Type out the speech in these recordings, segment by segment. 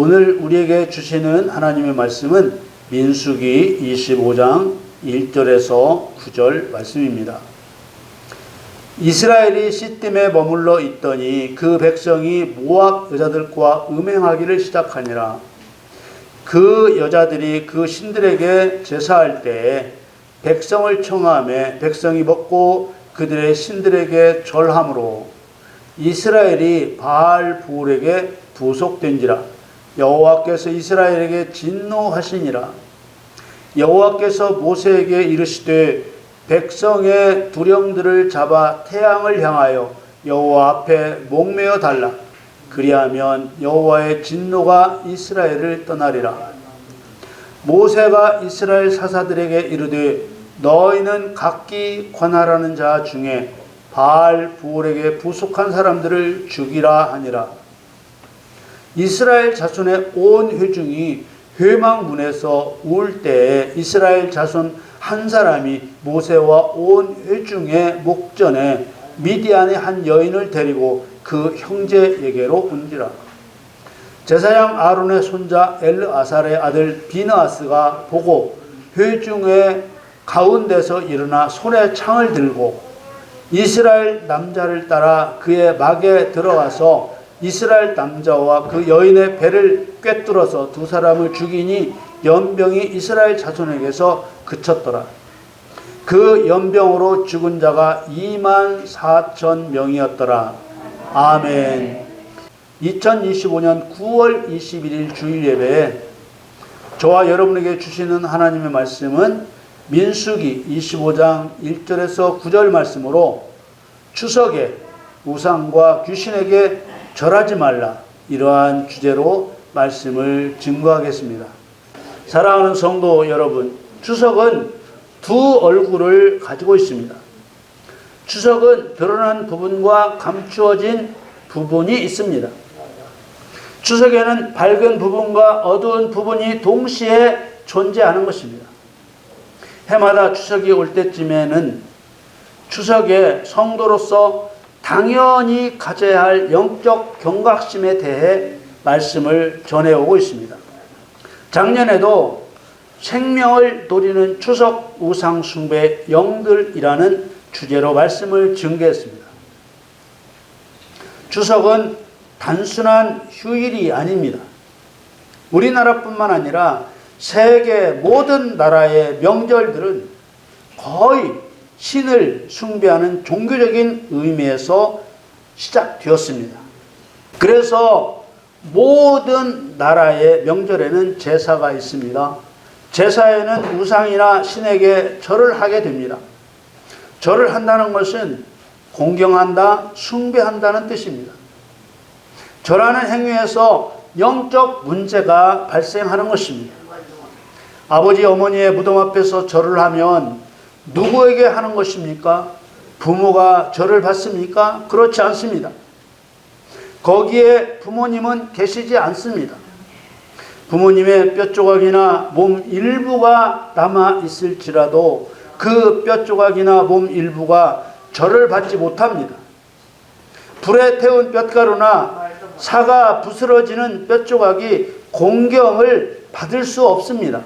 오늘 우리에게 주시는 하나님의 말씀은 민수기 25장 1절에서 9절 말씀입니다. 이스라엘이 시딤에 머물러 있더니 그 백성이 모압 여자들과 음행하기를 시작하니라. 그 여자들이 그 신들에게 제사할 때에 백성을 청하매 백성이 먹고 그들의 신들에게 절함으로 이스라엘이 바알 부울에게 부속된지라. 여호와께서 이스라엘에게 진노하시니라. 여호와께서 모세에게 이르시되 백성의 두령들을 잡아 태양을 향하여 여호와 앞에 목매어 달라. 그리하면 여호와의 진노가 이스라엘을 떠나리라. 모세가 이스라엘 사사들에게 이르되 너희는 각기 관할하는 자 중에 바알 부올에게 부속한 사람들을 죽이라 하니라. 이스라엘 자손의 온 회중이 회막문에서 울 때에 이스라엘 자손 한 사람이 모세와 온 회중의 목전에 미디안의 한 여인을 데리고 그 형제에게로 온지라. 제사장 아론의 손자 엘르아살의 아들 비느하스가 보고 회중의 가운데서 일어나 손에 창을 들고 이스라엘 남자를 따라 그의 막에 들어가서 이스라엘 남자와 그 여인의 배를 꿰뚫어서 두 사람을 죽이니 연병이 이스라엘 자손에게서 그쳤더라. 그 연병으로 죽은 자가 24,000명이었더라. 아멘. 2025년 9월 21일 주일 예배에 저와 여러분에게 주시는 하나님의 말씀은 민수기 25장 1절에서 9절 말씀으로 추석에 우상과 귀신에게 절하지 말라, 이러한 주제로 말씀을 증거하겠습니다. 사랑하는 성도 여러분, 추석은 두 얼굴을 가지고 있습니다. 추석은 드러난 부분과 감추어진 부분이 있습니다. 추석에는 밝은 부분과 어두운 부분이 동시에 존재하는 것입니다. 해마다 추석이 올 때쯤에는 추석에 성도로서 당연히 가져야 할 영적 경각심에 대해 말씀을 전해오고 있습니다. 작년에도 생명을 노리는 추석 우상 숭배 영들이라는 주제로 말씀을 증거했습니다. 추석은 단순한 휴일이 아닙니다. 우리나라뿐만 아니라 세계 모든 나라의 명절들은 거의 신을 숭배하는 종교적인 의미에서 시작되었습니다. 그래서 모든 나라의 명절에는 제사가 있습니다. 제사에는 우상이나 신에게 절을 하게 됩니다. 절을 한다는 것은 공경한다, 숭배한다는 뜻입니다. 절하는 행위에서 영적 문제가 발생하는 것입니다. 아버지 어머니의 무덤 앞에서 절을 하면 누구에게 하는 것입니까? 부모가 절을 받습니까? 그렇지 않습니다. 거기에 부모님은 계시지 않습니다. 부모님의 뼈조각이나 몸 일부가 남아 있을지라도 그 뼈조각이나 몸 일부가 절을 받지 못합니다. 불에 태운 뼛가루나 사가 부스러지는 뼈조각이 공경을 받을 수 없습니다.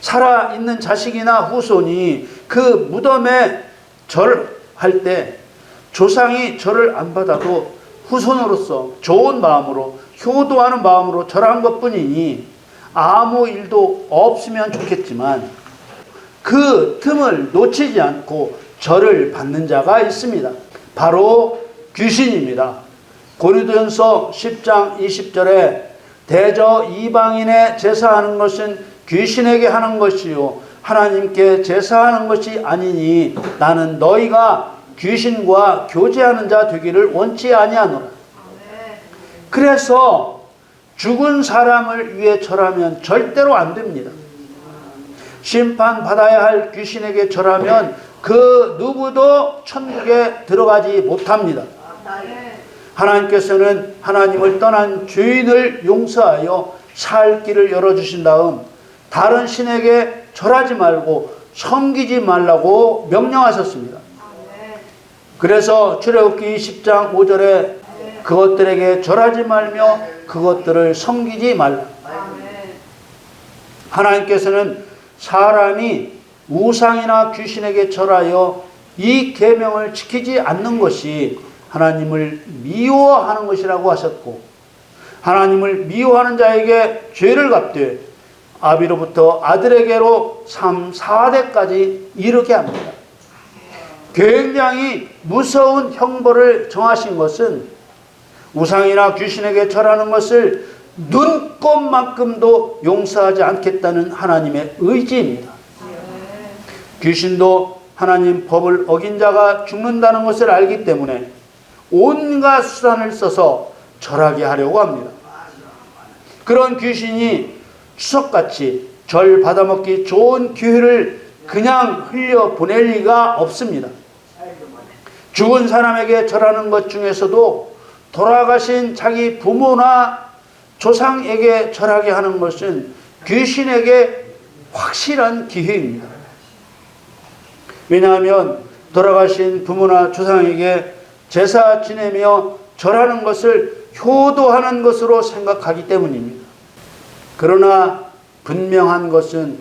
살아있는 자식이나 후손이 그 무덤에 절할 때 조상이 절을 안 받아도 후손으로서 좋은 마음으로 효도하는 마음으로 절한 것뿐이니 아무 일도 없으면 좋겠지만 그 틈을 놓치지 않고 절을 받는 자가 있습니다. 바로 귀신입니다. 고린도전서 10장 20절에 대저 이방인에 제사하는 것은 귀신에게 하는 것이요 하나님께 제사하는 것이 아니니 나는 너희가 귀신과 교제하는 자 되기를 원치 아니하노라. 그래서 죽은 사람을 위해 절하면 절대로 안 됩니다. 심판받아야 할 귀신에게 절하면 그 누구도 천국에 들어가지 못합니다. 하나님께서는 하나님을 떠난 죄인을 용서하여 살 길을 열어주신 다음 다른 신에게 절하지 말고 섬기지 말라고 명령하셨습니다. 그래서 출애굽기 10장 5절에 그것들에게 절하지 말며 그것들을 섬기지 말라. 하나님께서는 사람이 우상이나 귀신에게 절하여 이 계명을 지키지 않는 것이 하나님을 미워하는 것이라고 하셨고, 하나님을 미워하는 자에게 죄를 갚되 아비로부터 아들에게로 3, 4대까지 이르게 합니다. 굉장히 무서운 형벌을 정하신 것은 우상이나 귀신에게 절하는 것을 눈꼽만큼도 용서하지 않겠다는 하나님의 의지입니다. 귀신도 하나님 법을 어긴 자가 죽는다는 것을 알기 때문에 온갖 수단을 써서 절하게 하려고 합니다. 그런 귀신이 추석같이 절 받아먹기 좋은 기회를 그냥 흘려보낼 리가 없습니다. 죽은 사람에게 절하는 것 중에서도 돌아가신 자기 부모나 조상에게 절하게 하는 것은 귀신에게 확실한 기회입니다. 왜냐하면 돌아가신 부모나 조상에게 제사 지내며 절하는 것을 효도하는 것으로 생각하기 때문입니다. 그러나 분명한 것은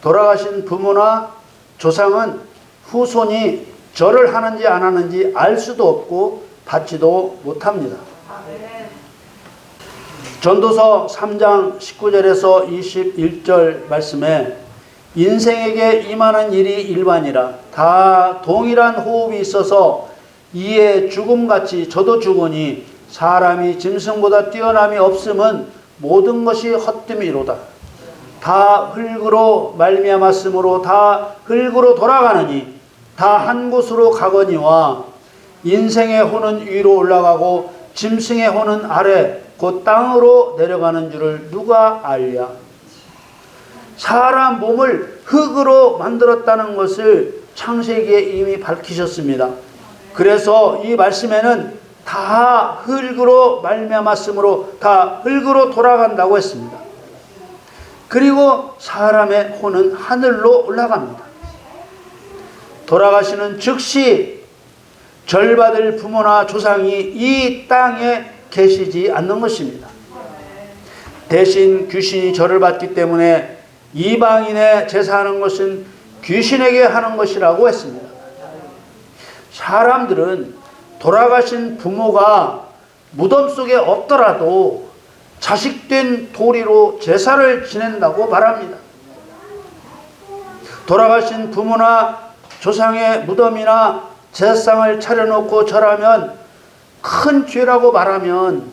돌아가신 부모나 조상은 후손이 절을 하는지 안 하는지 알 수도 없고 받지도 못합니다. 전도서 3장 19절에서 21절 말씀에 인생에게 임하는 일이 일반이라 다 동일한 호흡이 있어서 이에 죽음같이 저도 죽으니 사람이 짐승보다 뛰어남이 없음은 모든 것이 헛됨이로다. 다 흙으로 말미암았으므로 다 흙으로 돌아가느니 다 한 곳으로 가거니와 인생의 혼은 위로 올라가고 짐승의 혼은 아래 곧 땅으로 내려가는 줄을 누가 알랴. 사람 몸을 흙으로 만들었다는 것을 창세기에 이미 밝히셨습니다. 그래서 이 말씀에는 다 흙으로 말미암았으므로 다 흙으로 돌아간다고 했습니다. 그리고 사람의 혼은 하늘로 올라갑니다. 돌아가시는 즉시 절받을 부모나 조상이 이 땅에 계시지 않는 것입니다. 대신 귀신이 절을 받기 때문에 이방인의 제사하는 것은 귀신에게 하는 것이라고 했습니다. 사람들은 돌아가신 부모가 무덤 속에 없더라도 자식된 도리로 제사를 지낸다고 말합니다. 돌아가신 부모나 조상의 무덤이나 제사상을 차려놓고 절하면 큰 죄라고 말하면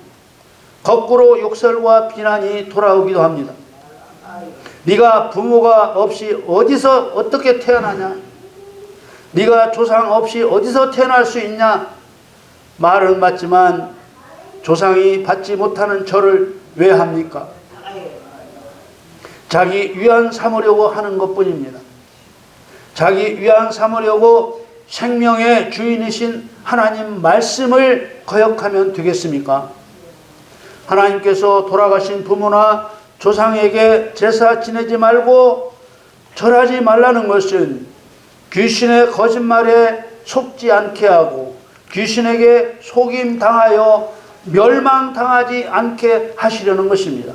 거꾸로 욕설과 비난이 돌아오기도 합니다. 네가 부모가 없이 어디서 어떻게 태어나냐? 네가 조상 없이 어디서 태어날 수 있냐? 말은 맞지만 조상이 받지 못하는 절을 왜 합니까? 자기 위안 삼으려고 하는 것뿐입니다. 자기 위안 삼으려고 생명의 주인이신 하나님 말씀을 거역하면 되겠습니까? 하나님께서 돌아가신 부모나 조상에게 제사 지내지 말고 절하지 말라는 것은 귀신의 거짓말에 속지 않게 하고 귀신에게 속임당하여 멸망당하지 않게 하시려는 것입니다.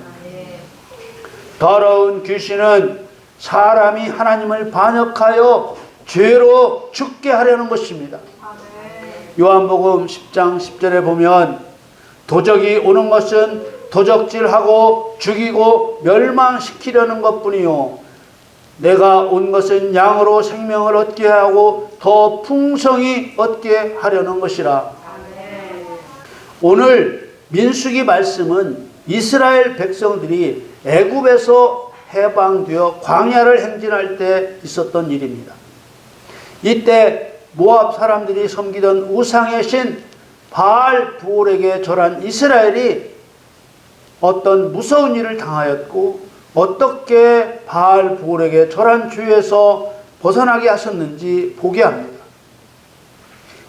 더러운 귀신은 사람이 하나님을 반역하여 죄로 죽게 하려는 것입니다. 요한복음 10장 10절에 보면 도적이 오는 것은 도적질하고 죽이고 멸망시키려는 것뿐이요 내가 온 것은 양으로 생명을 얻게 하고 더 풍성히 얻게 하려는 것이라. 오늘 민수기 말씀은 이스라엘 백성들이 애굽에서 해방되어 광야를 행진할 때 있었던 일입니다. 이때 모압 사람들이 섬기던 우상의 신 바알 부올에게 절한 이스라엘이 어떤 무서운 일을 당하였고 어떻게 바알 부올에게 절한 죄에서 벗어나게 하셨는지 보게 합니다.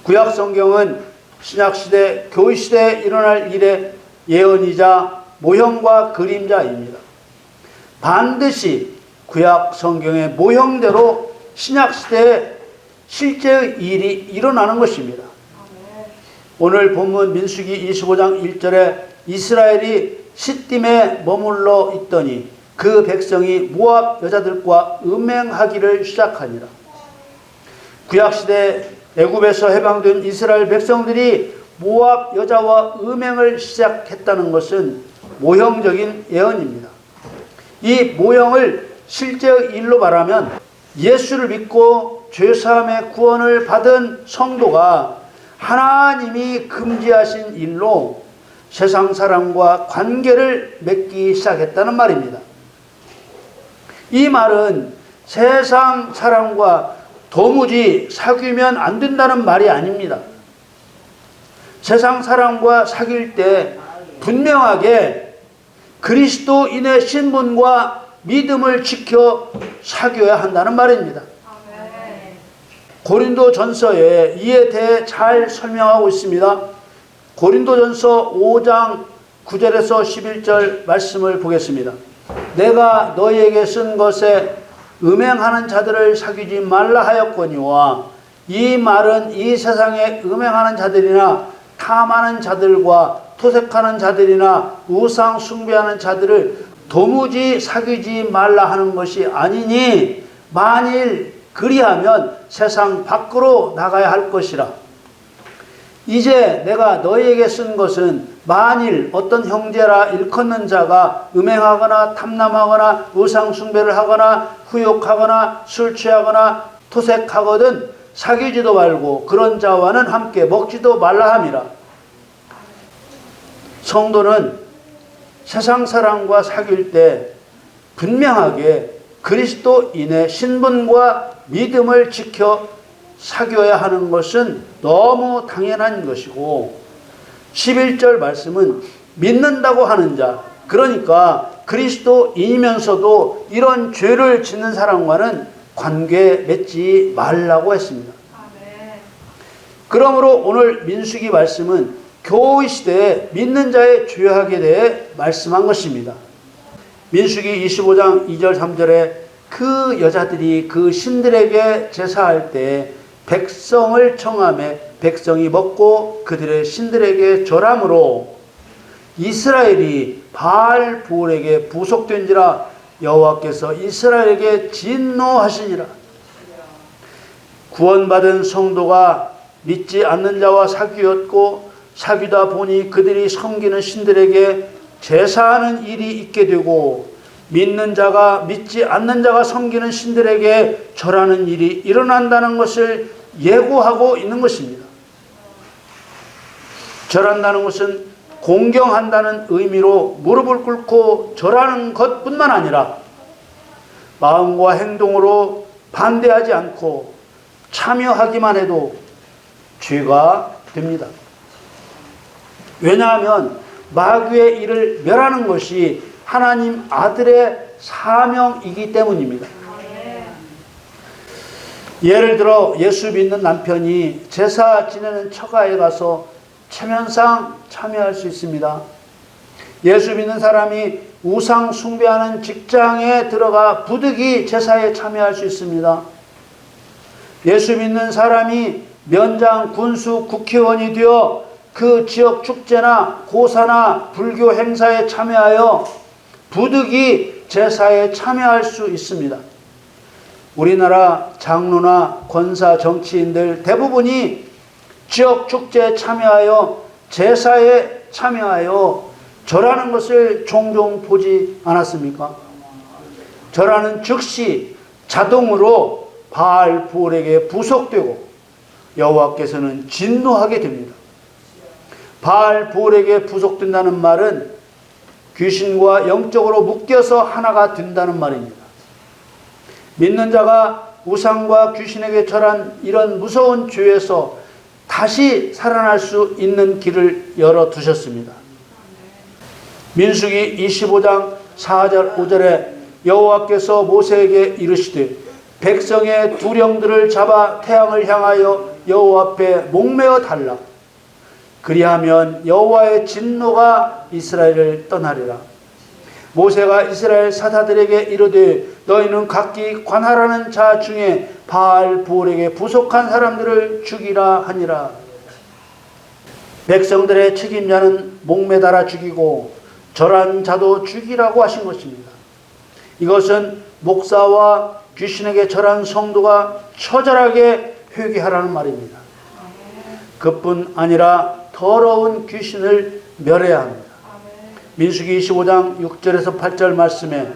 구약 성경은 신약시대, 교회시대에 일어날 일의 예언이자 모형과 그림자입니다. 반드시 구약 성경의 모형대로 신약시대에 실제의 일이 일어나는 것입니다. 오늘 본문 민수기 25장 1절에 이스라엘이 시딤에 머물러 있더니 그 백성이 모압 여자들과 음행하기를 시작하니라. 구약시대 애굽에서 해방된 이스라엘 백성들이 모압 여자와 음행을 시작했다는 것은 모형적인 예언입니다. 이 모형을 실제의 일로 말하면 예수를 믿고 죄사함의 구원을 받은 성도가 하나님이 금지하신 일로 세상 사람과 관계를 맺기 시작했다는 말입니다. 이 말은 세상 사람과 도무지 사귀면 안 된다는 말이 아닙니다. 세상 사람과 사귈 때 분명하게 그리스도인의 신분과 믿음을 지켜 사귀어야 한다는 말입니다. 고린도전서에 이에 대해 잘 설명하고 있습니다. 고린도전서 5장 9절에서 11절 말씀을 보겠습니다. 내가 너희에게 쓴 것에 음행하는 자들을 사귀지 말라 하였거니와 이 말은 이 세상에 음행하는 자들이나 탐하는 자들과 토색하는 자들이나 우상 숭배하는 자들을 도무지 사귀지 말라 하는 것이 아니니 만일 그리하면 세상 밖으로 나가야 할 것이라. 이제 내가 너희에게 쓴 것은 만일 어떤 형제라 일컫는 자가 음행하거나 탐남하거나 우상 숭배를 하거나 후욕하거나 술 취하거나 토색하거든 사귀지도 말고 그런 자와는 함께 먹지도 말라 함이라. 성도는 세상 사람과 사귈 때 분명하게 그리스도인의 신분과 믿음을 지켜 사귀어야 하는 것은 너무 당연한 것이고 11절 말씀은 믿는다고 하는 자, 그러니까 그리스도인이면서도 이런 죄를 짓는 사람과는 관계 맺지 말라고 했습니다. 그러므로 오늘 민수기 말씀은 교회 시대에 믿는 자의 죄악에 대해 말씀한 것입니다. 민수기 25장 2절 3절에 그 여자들이 그 신들에게 제사할 때 백성을 청하매 백성이 먹고 그들의 신들에게 절함으로 이스라엘이 바알 부올에게 부속된지라 여호와께서 이스라엘에게 진노하시니라. 구원받은 성도가 믿지 않는 자와 사귀었고 사귀다 보니 그들이 섬기는 신들에게 제사하는 일이 있게 되고 믿는 자가 믿지 않는 자가 섬기는 신들에게 절하는 일이 일어난다는 것을 예고하고 있는 것입니다. 절한다는 것은 공경한다는 의미로 무릎을 꿇고 절하는 것뿐만 아니라 마음과 행동으로 반대하지 않고 참여하기만 해도 죄가 됩니다. 왜냐하면 마귀의 일을 멸하는 것이 하나님 아들의 사명이기 때문입니다. 예를 들어 예수 믿는 남편이 제사 지내는 처가에 가서 체면상 참여할 수 있습니다. 예수 믿는 사람이 우상 숭배하는 직장에 들어가 부득이 제사에 참여할 수 있습니다. 예수 믿는 사람이 면장, 군수, 국회의원이 되어 그 지역 축제나 고사나 불교 행사에 참여하여 부득이 제사에 참여할 수 있습니다. 우리나라 장로나 권사, 정치인들 대부분이 지역 축제에 참여하여 제사에 참여하여 절하는 것을 종종 보지 않았습니까? 절하는 즉시 자동으로 바알 부올에게 부속되고 여호와께서는 진노하게 됩니다. 바알 부올에게 부속된다는 말은 귀신과 영적으로 묶여서 하나가 된다는 말입니다. 믿는 자가 우상과 귀신에게 절한 이런 무서운 죄에서 다시 살아날 수 있는 길을 열어두셨습니다. 민수기 25장 4절 5절에 여호와께서 모세에게 이르시되 백성의 두령들을 잡아 태양을 향하여 여호와 앞에 목매어 달라. 그리하면 여호와의 진노가 이스라엘을 떠나리라. 모세가 이스라엘 사사들에게 이르되 너희는 각기 관할하는 자 중에 바알 부올에게 부속한 사람들을 죽이라 하니라. 백성들의 책임자는 목매달아 죽이고 절한 자도 죽이라고 하신 것입니다. 이것은 목사와 귀신에게 절한 성도가 처절하게 회개하라는 말입니다. 그뿐 아니라 더러운 귀신을 멸해야 합니다. 민수기 25장 6절에서 8절 말씀에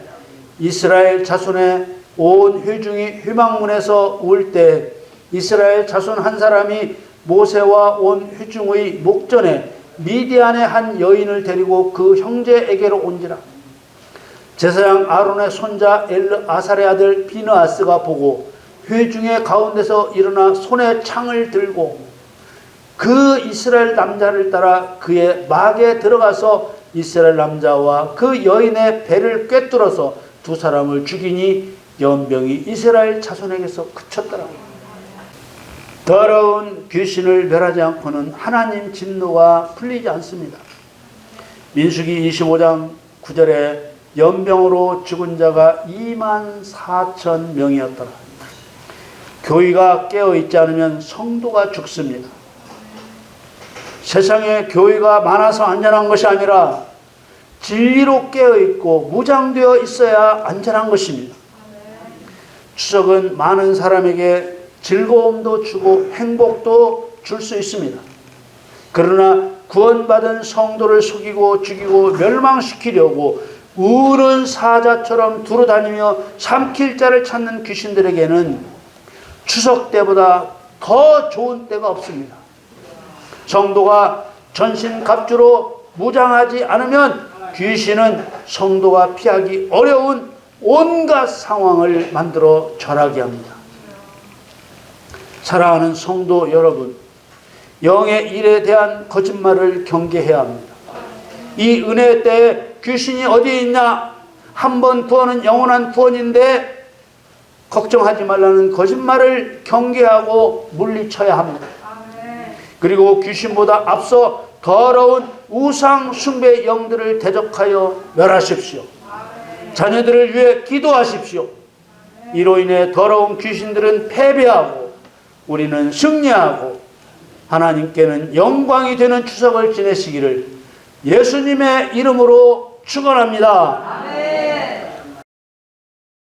이스라엘 자손의 온 회중이 회막문에서 울 때 이스라엘 자손 한 사람이 모세와 온 회중의 목전에 미디안의 한 여인을 데리고 그 형제에게로 온지라. 제사장 아론의 손자 엘르아살의 아들 비느아스가 보고 회중의 가운데서 일어나 손에 창을 들고 그 이스라엘 남자를 따라 그의 막에 들어가서 이스라엘 남자와 그 여인의 배를 꿰뚫어서 두 사람을 죽이니 연병이 이스라엘 자손에게서 그쳤더라. 더러운 귀신을 멸하지 않고는 하나님 진노가 풀리지 않습니다. 민수기 25장 9절에 연병으로 죽은 자가 24,000명이었더라. 교회가 깨어있지 않으면 성도가 죽습니다. 세상에 교회가 많아서 안전한 것이 아니라 진리로 깨어있고 무장되어 있어야 안전한 것입니다. 추석은 많은 사람에게 즐거움도 주고 행복도 줄 수 있습니다. 그러나 구원받은 성도를 속이고 죽이고 멸망시키려고 우는 사자처럼 두루다니며 삼킬 자를 찾는 귀신들에게는 추석 때보다 더 좋은 때가 없습니다. 성도가 전신갑주로 무장하지 않으면 귀신은 성도가 피하기 어려운 온갖 상황을 만들어 절하게 합니다. 사랑하는 성도 여러분, 영의 일에 대한 거짓말을 경계해야 합니다. 이 은혜 때에 귀신이 어디에 있냐? 한 번 구원은 영원한 구원인데 걱정하지 말라는 거짓말을 경계하고 물리쳐야 합니다. 그리고 귀신보다 앞서 더러운 우상 숭배 영들을 대적하여 멸하십시오. 자녀들을 위해 기도하십시오. 이로 인해 더러운 귀신들은 패배하고 우리는 승리하고 하나님께는 영광이 되는 추석을 지내시기를 예수님의 이름으로 축원합니다.